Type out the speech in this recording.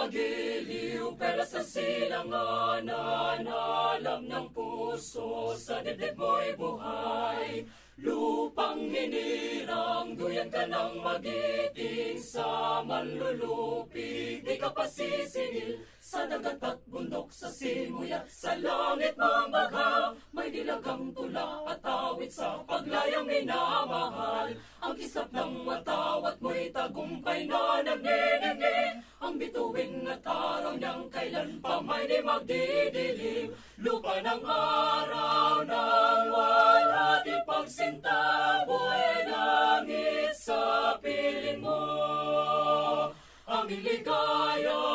magiliw, pero sa silanganan, alam ng puso, sa dibdib mo'y buhay. Lupang hinirang, duyan ka ng magiting, sa manlulupig, di ka pasisingil. Sa dagat at bundok, sa simoy at sa langit mong bagha, may dilagang tula at awit sa paglayang minamahal. Ang kislap ng matawat mo'y tagumpay na nagniningning, ang bituin at araw niyang kailan pa may di magdidilim. Lupa ng araw ng walhati pagsinta, buhay langit sa piling mo. Aming ligaya